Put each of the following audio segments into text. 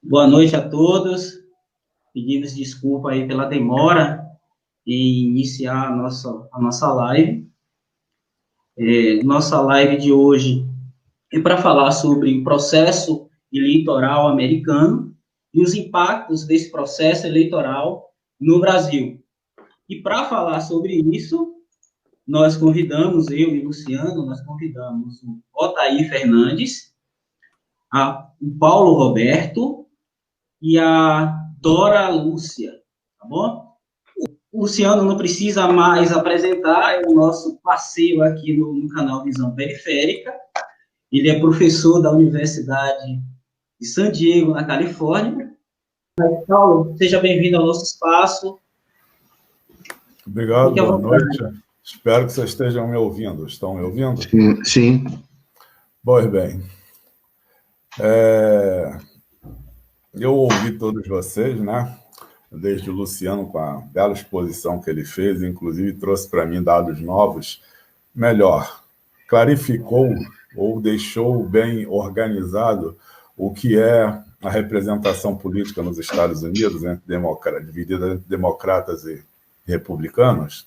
Boa noite a todos. Pedimos desculpa aí pela demora em iniciar a nossa live. Nossa live de hoje é para falar sobre o processo eleitoral americano e os impactos desse processo eleitoral no Brasil. E para falar sobre isso, nós convidamos, eu e o Luciano, nós convidamos o Otair Fernandes, o Paulo Roberto e a Dora Lúcia, tá bom? O Luciano não precisa mais apresentar, é o nosso parceiro aqui no canal Visão Periférica. Ele é professor da Universidade de San Diego, na Califórnia. Paulo, seja bem-vindo ao nosso espaço. Obrigado, boa noite. Espero que vocês estejam me ouvindo. Estão me ouvindo? Sim. Pois bem. Eu ouvi todos vocês, né? Desde o Luciano, com a bela exposição que ele fez, inclusive trouxe para mim dados novos. Melhor, clarificou ou deixou bem organizado o que é a representação política nos Estados Unidos, dividida entre democratas e republicanos,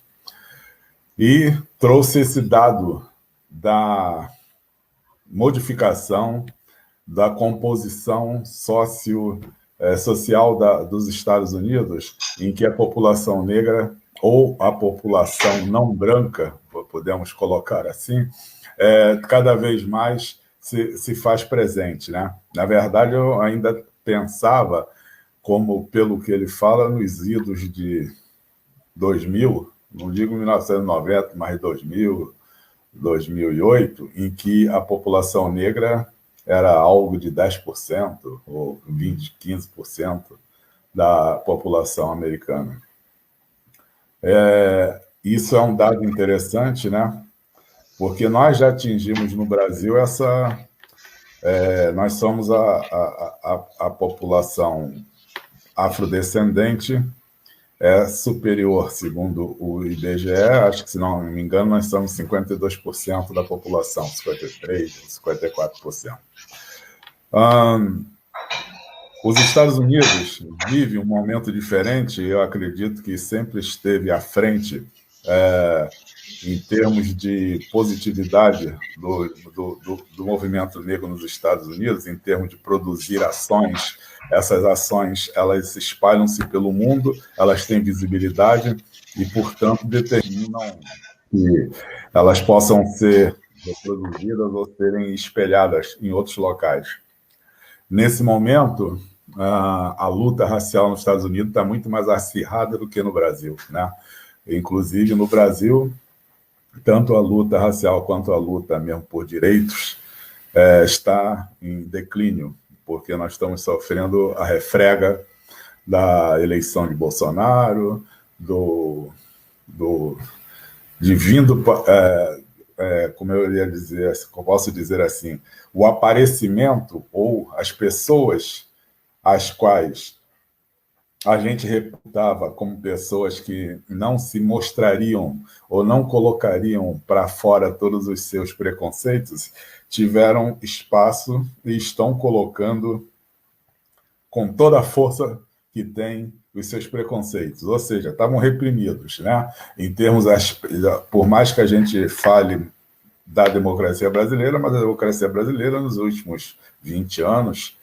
e trouxe esse dado da modificação da composição social dos Estados Unidos, em que a população negra ou a população não branca, podemos colocar assim, cada vez mais se faz presente, né? Na verdade, eu ainda pensava, como pelo que ele fala, nos idos de 2000, não digo 1990, mas 2000, 2008, em que a população negra era algo de 10% ou 20%, 15% da população americana. Isso é um dado interessante, né? Porque nós já atingimos no Brasil nós somos a população afrodescendente superior, segundo o IBGE, acho que, se não me engano, nós somos 52% da população, 53%, 54%. Os Estados Unidos vivem um momento diferente, eu acredito que sempre esteve à frente em termos de positividade do movimento negro nos Estados Unidos, em termos de produzir ações. Essas ações, elas espalham-se pelo mundo, elas têm visibilidade e, portanto, determinam que elas possam ser reproduzidas ou serem espelhadas em outros locais. Nesse momento, a luta racial nos Estados Unidos está muito mais acirrada do que no Brasil, né? Inclusive, no Brasil, tanto a luta racial quanto a luta mesmo por direitos está em declínio, porque nós estamos sofrendo a refrega da eleição de Bolsonaro, como eu ia dizer, como posso dizer assim, o aparecimento ou as pessoas às quais a gente reputava como pessoas que não se mostrariam ou não colocariam para fora todos os seus preconceitos, tiveram espaço e estão colocando com toda a força que tem os seus preconceitos, ou seja, estavam reprimidos, né? Em termos, por mais que a gente fale da democracia brasileira, mas a democracia brasileira nos últimos 20 anos,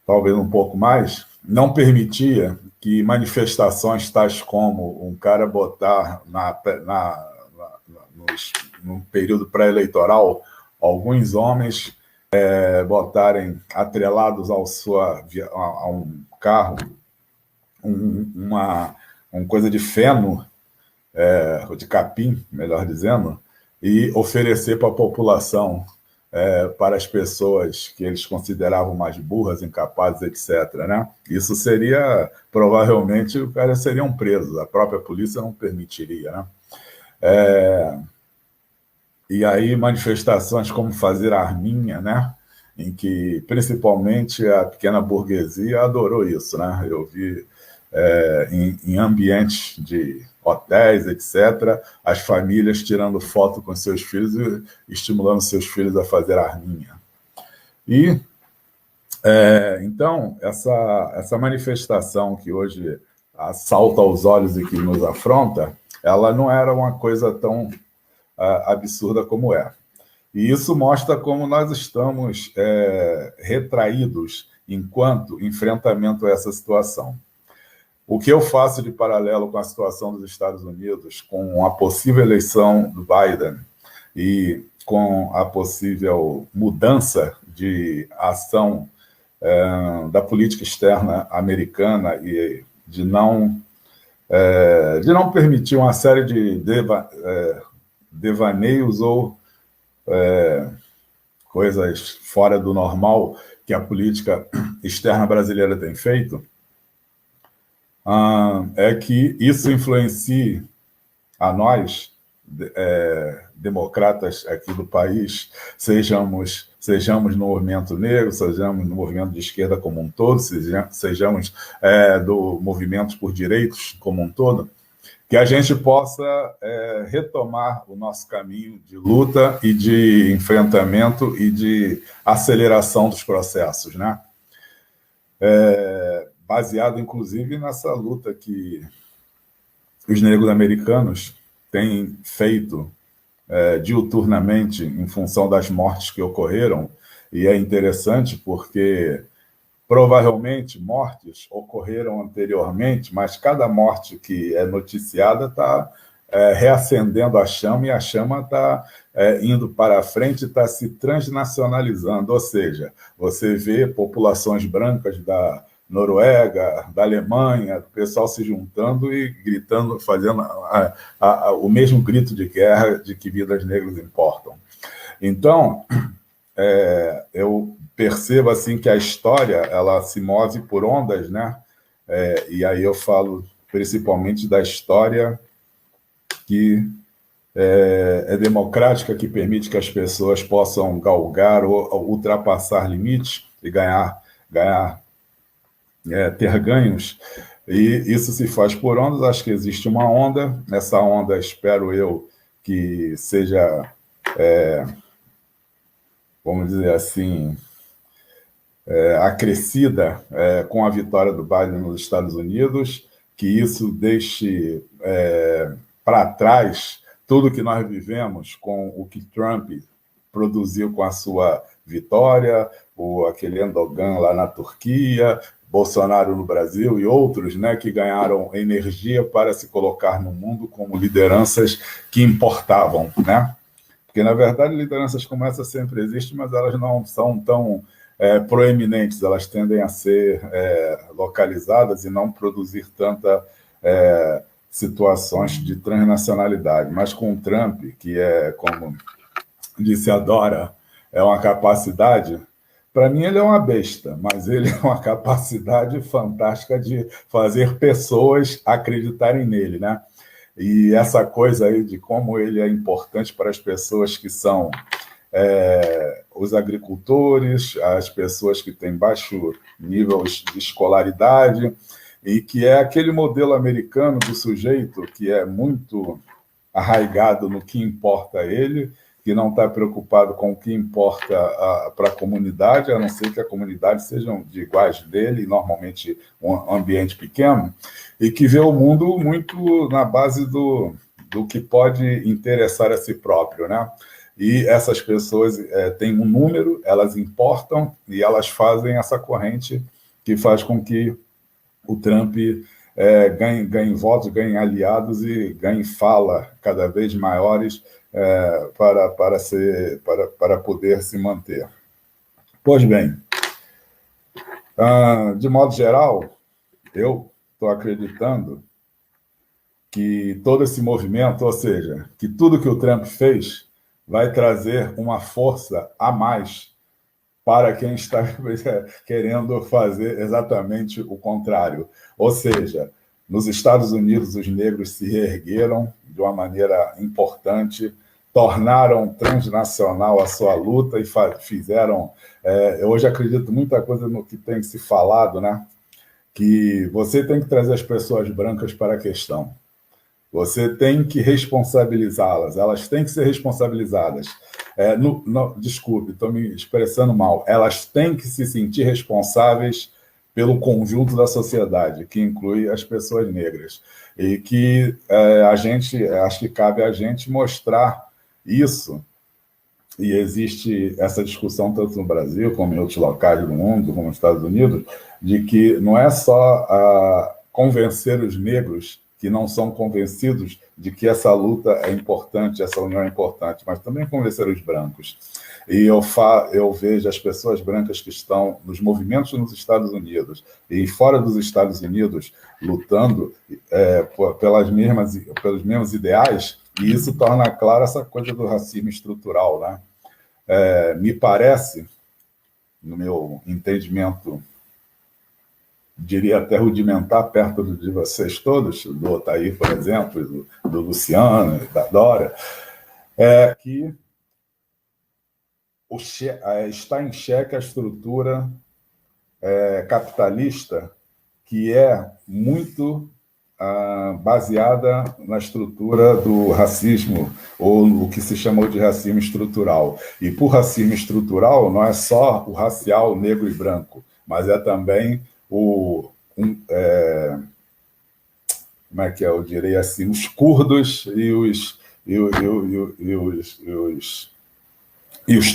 talvez um pouco mais, não permitia que manifestações tais como um cara botar no período pré-eleitoral alguns homens botarem atrelados a um carro uma coisa de feno, de capim, melhor dizendo, e oferecer para a população, para as pessoas que eles consideravam mais burras, incapazes, etc., né? Isso seria, provavelmente, o cara seriam presos, a própria polícia não permitiria, né? E aí manifestações como fazer arminha, né? Em que, principalmente, a pequena burguesia adorou isso, né? Eu vi em ambientes de hotéis, etc., as famílias tirando foto com seus filhos e estimulando seus filhos a fazer arminha. E Então, essa manifestação que hoje salta aos olhos e que nos afronta, ela não era uma coisa tão absurda como é. E isso mostra como nós estamos retraídos enquanto enfrentamento a essa situação. O que eu faço de paralelo com a situação dos Estados Unidos, com a possível eleição do Biden e com a possível mudança de ação da política externa americana e de não permitir uma série de devaneios ou coisas fora do normal que a política externa brasileira tem feito, é que isso influencie a nós, democratas aqui do país, sejamos no movimento negro, sejamos no movimento de esquerda como um todo, sejamos do movimento por direitos como um todo, que a gente possa retomar o nosso caminho de luta e de enfrentamento e de aceleração dos processos, né? Baseado, inclusive, nessa luta que os negros americanos têm feito diuturnamente em função das mortes que ocorreram, e é interessante porque provavelmente mortes ocorreram anteriormente, mas cada morte que é noticiada está reacendendo a chama, e a chama está indo para a frente, está se transnacionalizando, ou seja, você vê populações brancas da Noruega, da Alemanha, o pessoal se juntando e gritando, fazendo o mesmo grito de guerra de que vidas negras importam. Então, eu percebo assim que a história ela se move por ondas, né? E aí eu falo principalmente da história que é democrática, que permite que as pessoas possam galgar ou ultrapassar limites e ter ganhos. E isso se faz por ondas. Acho que existe uma onda. Essa onda, espero eu, que seja, vamos dizer assim, acrescida com a vitória do Biden nos Estados Unidos, que isso deixe para trás tudo que nós vivemos com o que Trump produziu com a sua vitória, aquele Erdogan lá na Turquia, Bolsonaro no Brasil e outros, né, que ganharam energia para se colocar no mundo como lideranças que importavam, né? Porque, na verdade, lideranças como essa sempre existem, mas elas não são tão proeminentes, elas tendem a ser localizadas e não produzir tanta situações de transnacionalidade. Mas com o Trump, que como disse a Dora, é uma capacidade, para mim ele é uma besta, mas ele é uma capacidade fantástica de fazer pessoas acreditarem nele, né? E essa coisa aí de como ele é importante para as pessoas que são os agricultores, as pessoas que têm baixo nível de escolaridade, e que é aquele modelo americano do sujeito que é muito arraigado no que importa a ele, que não está preocupado com o que importa para a comunidade, a não ser que a comunidade sejam de iguais dele, normalmente um ambiente pequeno, e que vê o mundo muito na base do que pode interessar a si próprio, né? E essas pessoas têm um número, elas importam e elas fazem essa corrente que faz com que o Trump ganhe votos, ganhe aliados e ganhe fala cada vez maiores para poder se manter. Pois bem, de modo geral, eu estou acreditando que todo esse movimento, ou seja, que tudo que o Trump fez vai trazer uma força a mais para quem está querendo fazer exatamente o contrário. Ou seja, nos Estados Unidos, os negros se reergueram de uma maneira importante, tornaram transnacional a sua luta e fizeram... eu hoje acredito muita coisa no que tem se falado, né? Que você tem que trazer as pessoas brancas para a questão. Você tem que responsabilizá-las, elas têm que ser responsabilizadas. Desculpe, estou me expressando mal. Elas têm que se sentir responsáveis pelo conjunto da sociedade, que inclui as pessoas negras. E que acho que cabe a gente mostrar isso. E existe essa discussão tanto no Brasil como em outros locais do mundo, como nos Estados Unidos, de que não é só convencer os negros que não são convencidos de que essa luta é importante, essa união é importante, mas também convencer os brancos. E eu vejo as pessoas brancas que estão nos movimentos nos Estados Unidos e fora dos Estados Unidos lutando pelos mesmos ideais, e isso torna clara essa coisa do racismo estrutural, né? Me parece, no meu entendimento, diria até rudimentar, perto de vocês todos, do Otair, por exemplo, do Luciano, da Dora, que está em xeque a estrutura capitalista, que é muito baseada na estrutura do racismo, ou o que se chamou de racismo estrutural. E por racismo estrutural não é só o racial negro e branco, mas é também como é que eu direi assim, os curdos e os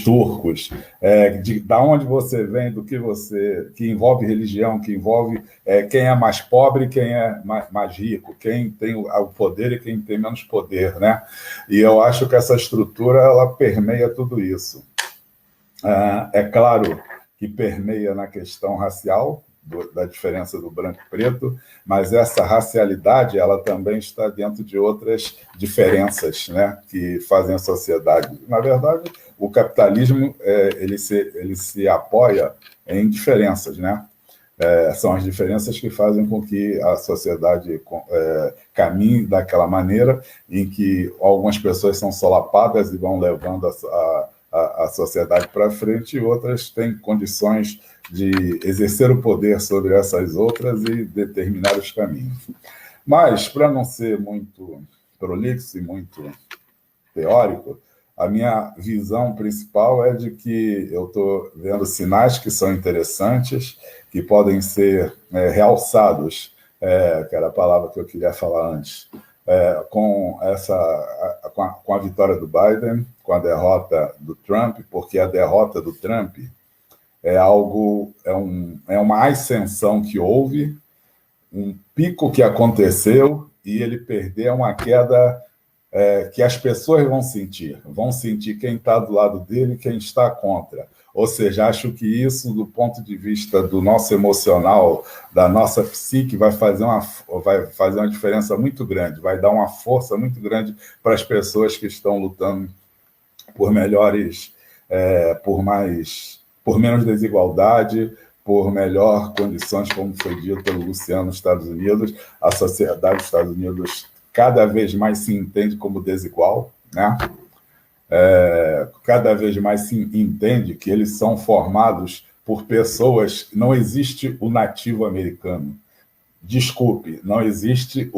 turcos, da onde você vem, do que envolve religião, que envolve quem é mais pobre, quem é mais rico, quem tem o poder e quem tem menos poder, né? E eu acho que essa estrutura ela permeia tudo isso. É claro que permeia na questão racial, da diferença do branco e preto, mas essa racialidade ela também está dentro de outras diferenças, né, que fazem a sociedade. Na verdade, o capitalismo ele se apoia em diferenças, né? São as diferenças que fazem com que a sociedade caminhe daquela maneira em que algumas pessoas são solapadas e vão levando a sociedade para frente, e outras têm condições de exercer o poder sobre essas outras e determinar os caminhos. Mas, para não ser muito prolixo e muito teórico, a minha visão principal é de que eu estou vendo sinais que são interessantes, que podem ser realçados, que era a palavra que eu queria falar antes, com a vitória do Biden, com a derrota do Trump, porque a derrota do Trump é uma ascensão que houve, um pico que aconteceu, e ele perdeu uma queda que as pessoas vão sentir quem está do lado dele e quem está contra. Ou seja, acho que isso, do ponto de vista do nosso emocional, da nossa psique, vai fazer uma diferença muito grande, vai dar uma força muito grande para as pessoas que estão lutando por melhores, por menos desigualdade, por melhor condições, como foi dito pelo Luciano, nos Estados Unidos. A sociedade dos Estados Unidos cada vez mais se entende como desigual, né? Cada vez mais se entende que eles são formados por pessoas. Não existe o nativo americano. Desculpe, não existe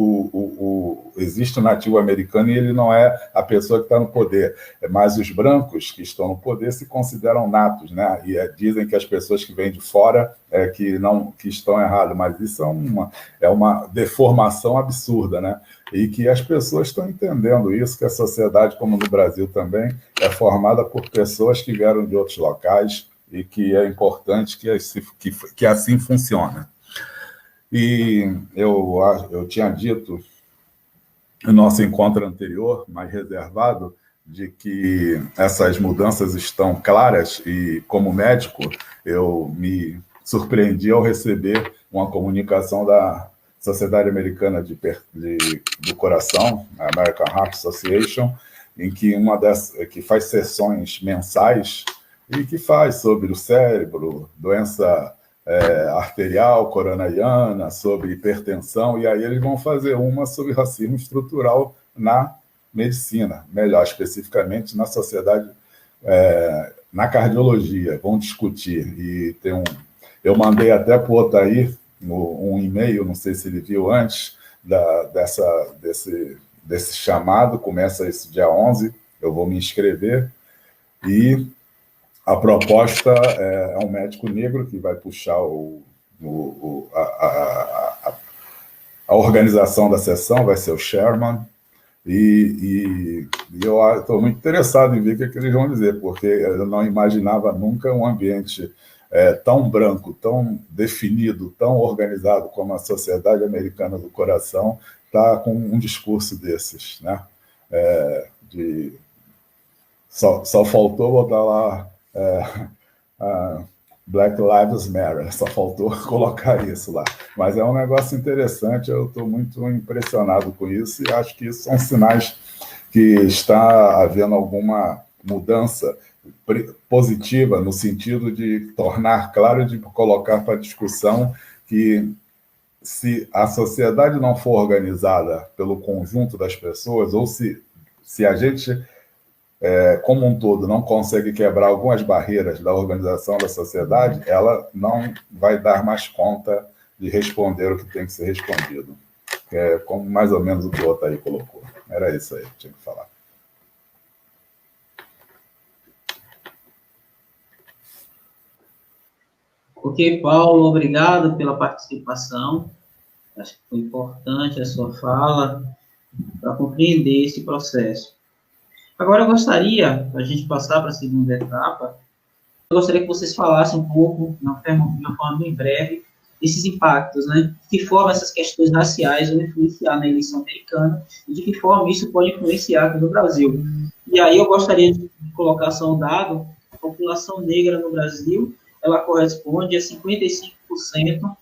existe o nativo americano e ele não é a pessoa que está no poder. Mas os brancos que estão no poder se consideram natos, né? E dizem que as pessoas que vêm de fora que estão erradas, mas isso é uma deformação absurda, né? E que as pessoas estão entendendo isso, que a sociedade, como no Brasil também, é formada por pessoas que vieram de outros locais e que é importante que assim funcione. E eu tinha dito no nosso encontro anterior, mais reservado, de que essas mudanças estão claras, e como médico eu me surpreendi ao receber uma comunicação da Sociedade Americana do Coração, a American Heart Association, em que que faz sessões mensais e que faz sobre o cérebro, doença arterial, coronariana, sobre hipertensão, e aí eles vão fazer uma sobre racismo estrutural na medicina, melhor especificamente na sociedade, na cardiologia, vão discutir. E eu mandei até para o Otair um e-mail, não sei se ele viu antes, desse chamado, começa esse dia 11, eu vou me inscrever, e a proposta é um médico negro que vai puxar a organização da sessão, vai ser o Sherman, e eu estou muito interessado em ver o que eles vão dizer, porque eu não imaginava nunca um ambiente tão branco, tão definido, tão organizado como a Sociedade Americana do Coração está com um discurso desses, né? Só faltou botar lá Black Lives Matter, só faltou colocar isso lá. Mas é um negócio interessante, eu estou muito impressionado com isso e acho que isso são sinais que está havendo alguma mudança positiva no sentido de tornar claro, de colocar para discussão que se a sociedade não for organizada pelo conjunto das pessoas, ou se a gente como um todo, não consegue quebrar algumas barreiras da organização da sociedade, ela não vai dar mais conta de responder o que tem que ser respondido. É como mais ou menos o que o Otaí colocou. Era isso aí que eu tinha que falar. Ok, Paulo, obrigado pela participação. Acho que foi importante a sua fala para compreender esse processo. Agora, eu gostaria, para a gente passar para a segunda etapa, eu gostaria que vocês falassem um pouco, de uma forma bem breve, esses impactos, né? De que forma essas questões raciais vão influenciar na eleição americana e de que forma isso pode influenciar aqui no Brasil. E aí eu gostaria de colocar só um dado: a população negra no Brasil, ela corresponde a 55%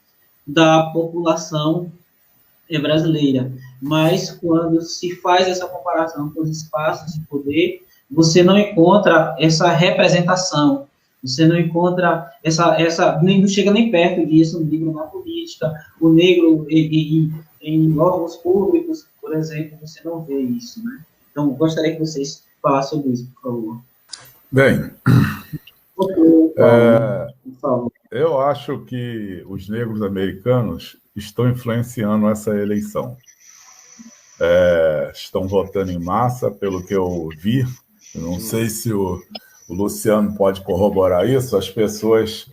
da população brasileira, mas quando se faz essa comparação com os espaços de poder, você não encontra essa representação, você não encontra não chega nem perto disso o negro na política, o negro em órgãos públicos, por exemplo, você não vê isso, né? Então, gostaria que vocês falassem sobre isso, por favor. Bem, eu acho que os negros americanos estão influenciando essa eleição. Estão votando em massa, pelo que eu vi. Eu não sei se o Luciano pode corroborar isso. As pessoas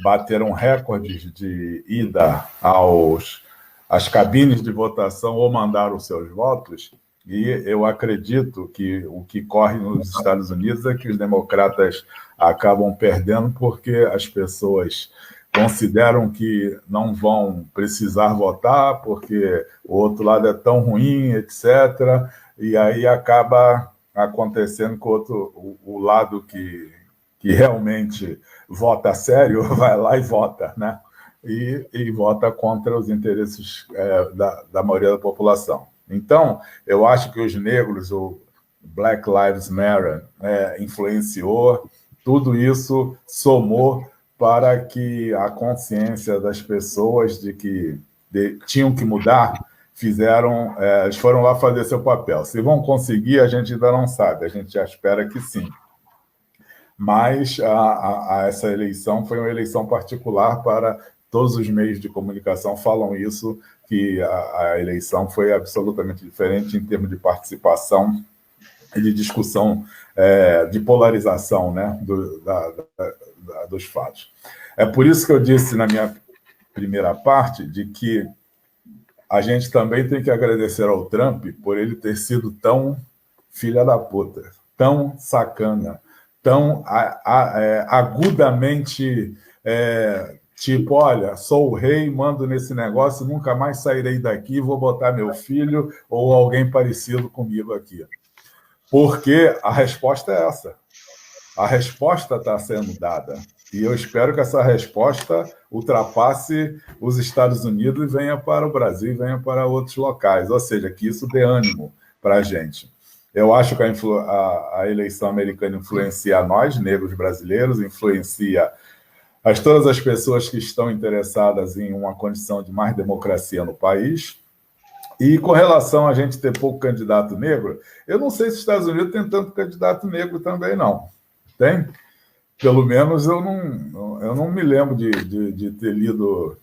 bateram recordes de ida às cabines de votação ou mandaram seus votos. E eu acredito que o que corre nos Estados Unidos é que os democratas acabam perdendo porque as pessoas consideram que não vão precisar votar porque o outro lado é tão ruim, etc. E aí acaba acontecendo que o lado que realmente vota a sério vai lá e vota, né? E vota contra os interesses da maioria da população. Então, eu acho que os negros, o Black Lives Matter, influenciou, tudo isso somou para que a consciência das pessoas de que tinham que mudar, eles foram lá fazer seu papel. Se vão conseguir, a gente ainda não sabe, a gente já espera que sim. Mas essa eleição foi uma eleição particular para todos os meios de comunicação falam isso, que a eleição foi absolutamente diferente em termos de participação e de discussão, de polarização, né, dos fatos. É por isso que eu disse na minha primeira parte de que a gente também tem que agradecer ao Trump por ele ter sido tão filha da puta, tão sacana, tão agudamente tipo, olha, sou o rei, mando nesse negócio, nunca mais sairei daqui, vou botar meu filho ou alguém parecido comigo aqui. Porque a resposta é essa. A resposta está sendo dada. E eu espero que essa resposta ultrapasse os Estados Unidos e venha para o Brasil e venha para outros locais. Ou seja, que isso dê ânimo para a gente. Eu acho que a eleição americana influencia nós, negros brasileiros, influencia todas as pessoas que estão interessadas em uma condição de mais democracia no país. E com relação a gente ter pouco candidato negro, eu não sei se os Estados Unidos tem tanto candidato negro também, não. Tem? Pelo menos eu não me lembro de ter lido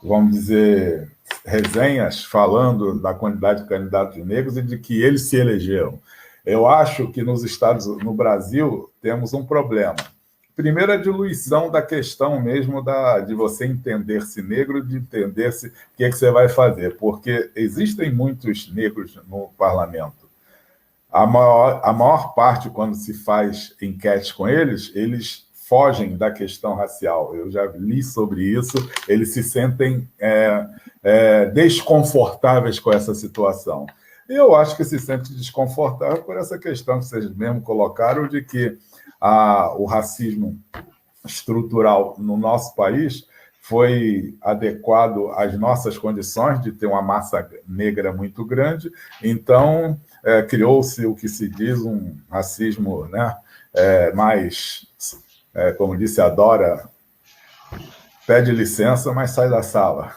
vamos dizer, resenhas falando da quantidade de candidatos negros e de que eles se elegeram. Eu acho que no Brasil, temos um problema. Primeiro, a diluição da questão mesmo de você entender-se negro, de entender-se o que é que você vai fazer, porque existem muitos negros no parlamento. A maior parte, quando se faz enquete com eles fogem da questão racial. Eu já li sobre isso, eles se sentem desconfortáveis com essa situação. Eu acho que se sente desconfortável por essa questão que vocês mesmo colocaram, de que o racismo estrutural no nosso país foi adequado às nossas condições de ter uma massa negra muito grande, então criou-se o que se diz um racismo, né, mais, como disse a Dora, pede licença, mas sai da sala.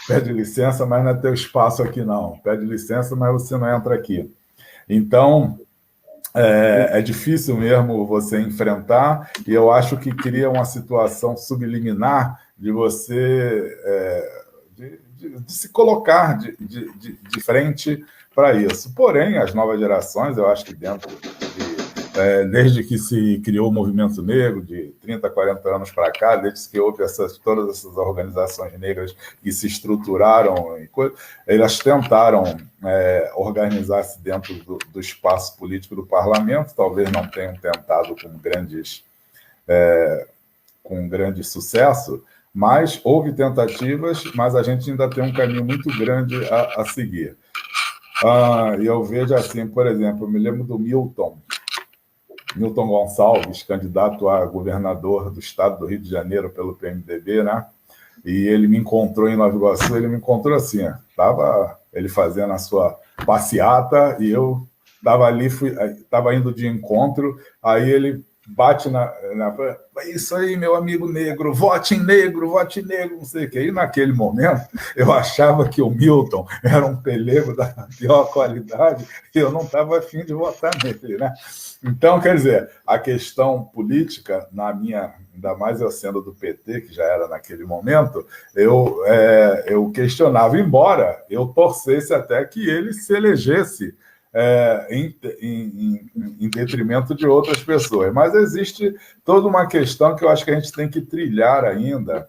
Pede licença, mas não é teu espaço aqui, não. Pede licença, mas você não entra aqui. Então, é difícil mesmo você enfrentar, e eu acho que cria uma situação subliminar de você de se colocar de frente para isso. Porém, as novas gerações, eu acho que desde que se criou o movimento negro, de 30, 40 anos para cá, desde que houve todas essas organizações negras que se estruturaram, elas tentaram organizar-se dentro do espaço político do parlamento, talvez não tenham tentado com grande sucesso, mas houve tentativas, mas a gente ainda tem um caminho muito grande a seguir. E eu vejo assim, por exemplo, eu me lembro do Milton Gonçalves, candidato a governador do estado do Rio de Janeiro pelo PMDB, né? E ele me encontrou em Nova Iguaçu, ele me encontrou assim, estava ele fazendo a sua passeata e eu estava ali, estava indo de encontro, aí ele bate isso aí, meu amigo negro, vote negro, não sei o quê. E naquele momento, eu achava que o Milton era um pelego da pior qualidade e eu não estava afim de votar nele, né? Então, quer dizer, a questão política, ainda mais eu sendo do PT, que já era naquele momento, eu questionava, embora eu torcesse até que ele se elegesse em detrimento de outras pessoas. Mas existe toda uma questão que eu acho que a gente tem que trilhar ainda,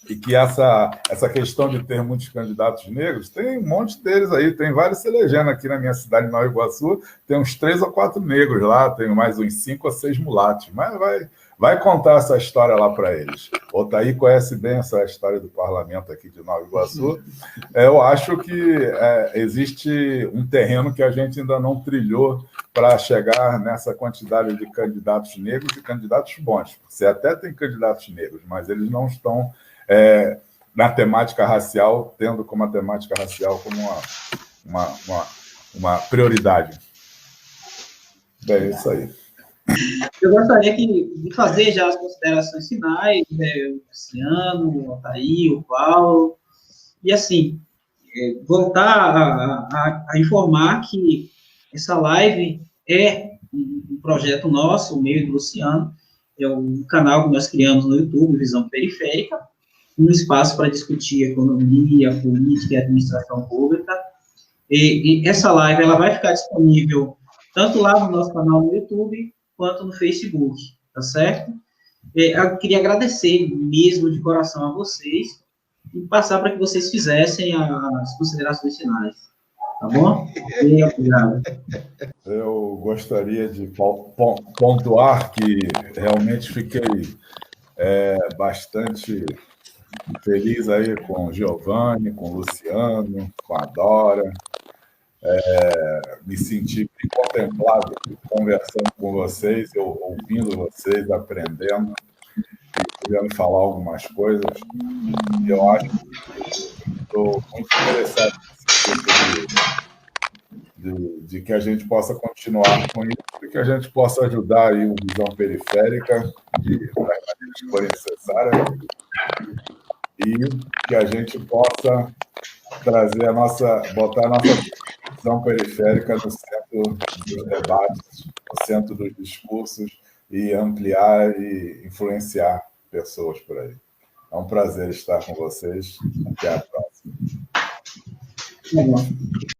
e que essa questão de ter muitos candidatos negros, tem um monte deles aí, tem vários se elegendo aqui na minha cidade, Nova Iguaçu, tem uns 3 ou 4 negros lá, tem mais uns 5 ou 6 mulatos, mas vai contar essa história lá para eles. O Otaí conhece bem essa história do parlamento aqui de Nova Iguaçu. Eu acho que existe um terreno que a gente ainda não trilhou para chegar nessa quantidade de candidatos negros e candidatos bons. Você até tem candidatos negros, mas eles não estão na temática racial, tendo como a temática racial como uma prioridade. É isso aí. Eu gostaria de fazer já as considerações finais, o Luciano, o Otaí, o Paulo, e assim, voltar a informar que essa live é um projeto nosso, o meu e do Luciano, é um canal que nós criamos no YouTube, Visão Periférica, um espaço para discutir economia, política e administração pública. E essa live ela vai ficar disponível tanto lá no nosso canal no YouTube, quanto no Facebook, tá certo? Eu queria agradecer mesmo de coração a vocês e passar para que vocês fizessem as considerações finais, tá bom? E obrigado. Eu gostaria de pontuar que realmente fiquei bastante feliz aí com o Giovanni, com o Luciano, com a Dora. Me senti bem contemplado conversando com vocês, eu ouvindo vocês, aprendendo e podendo falar algumas coisas. E eu acho que estou muito interessado nesse tipo de que a gente possa continuar com isso, e que a gente possa ajudar aí o Visão Periférica das maneiras que forem necessárias, e que a gente possa botar a nossa visão periférica no centro dos debates, no centro dos discursos, e ampliar e influenciar pessoas por aí. É um prazer estar com vocês. Até a próxima. Tá bom.